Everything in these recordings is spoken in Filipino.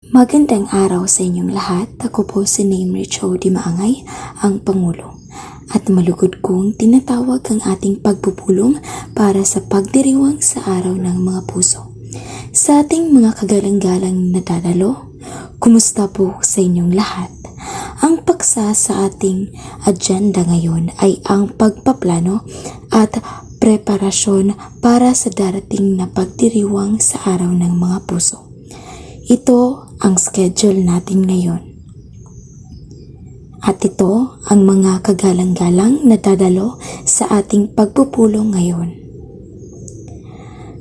Magandang araw sa inyong lahat. Ako po si Naimrich O. Di Maangay, ang Pangulo. At malugod kong tinatawag ang ating pagpupulong para sa pagdiriwang sa araw ng mga puso. Sa ating mga kagalang-galang na dadalo, kumusta po sa inyong lahat? Ang paksa sa ating agenda ngayon ay ang pagpaplano at preparasyon para sa darating na pagdiriwang sa araw ng mga puso. Ito ang schedule natin ngayon. At ito ang mga kagalang-galang na dadalo sa ating pagpupulong ngayon.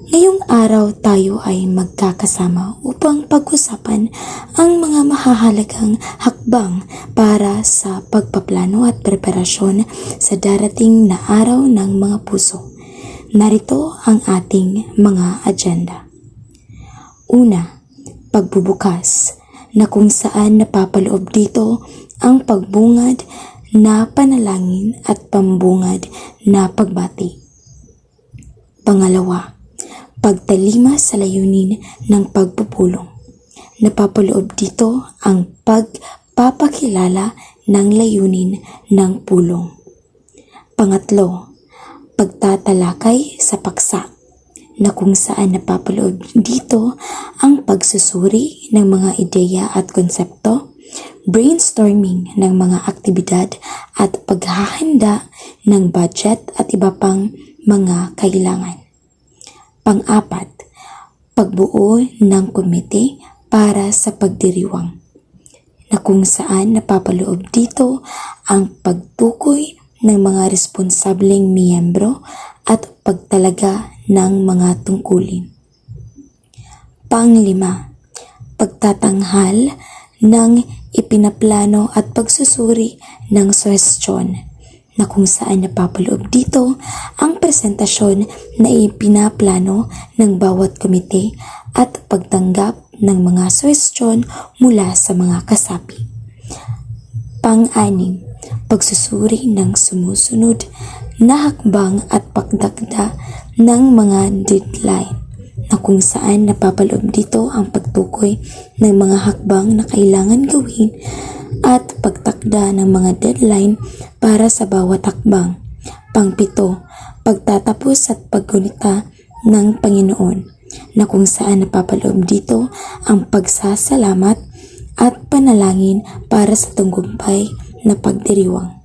Ngayong araw tayo ay magkakasama upang pag-usapan ang mga mahahalagang hakbang para sa pagpaplano at preparasyon sa darating na araw ng mga puso. Narito ang ating mga agenda. Una, pagbubukas, na kung saan napapaloob dito ang pagbungad na panalangin at pambungad na pagbati. Pangalawa, pagtalima sa layunin ng pagpupulong. Napapaloob dito ang pagpapakilala ng layunin ng pulong. Pangatlo, pagtatalakay sa paksa, na kung saan napapaloob dito ang pagsusuri ng mga ideya at konsepto, brainstorming ng mga aktibidad at paghahanda ng budget at iba pang mga kailangan. Pang-apat, pagbuo ng komite para sa pagdiriwang, na kung saan napapaloob dito ang pagtukoy ng mga responsableng miyembro at pagtalaga ng mga tungkulin. Panglima, pagtatanghal ng ipinaplano at pagsusuri ng suhestyon, na kung saan napapaloob dito ang presentasyon na ipinaplano ng bawat komite at pagtanggap ng mga suhestyon mula sa mga kasapi. Pang-anim, pagsusuri ng sumusunod na hakbang at pagdagda ng mga deadline, na kung saan napapaloob dito ang pagtukoy ng mga hakbang na kailangan gawin at pagtakda ng mga deadline para sa bawat hakbang. Pangpito, pagtatapos at paggunita ng Panginoon, na kung saan napapaloob dito ang pagsasalamat at panalangin para sa tagumpay na pagdiriwang.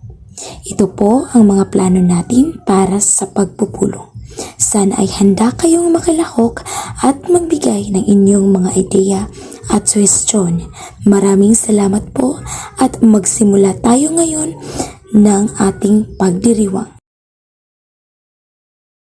Ito po ang mga plano natin para sa pagpupulong. Sana ay handa kayong makilahok at magbigay ng inyong mga ideya at suhestyon. Maraming salamat po at magsimula tayo ngayon ng ating pagdiriwang.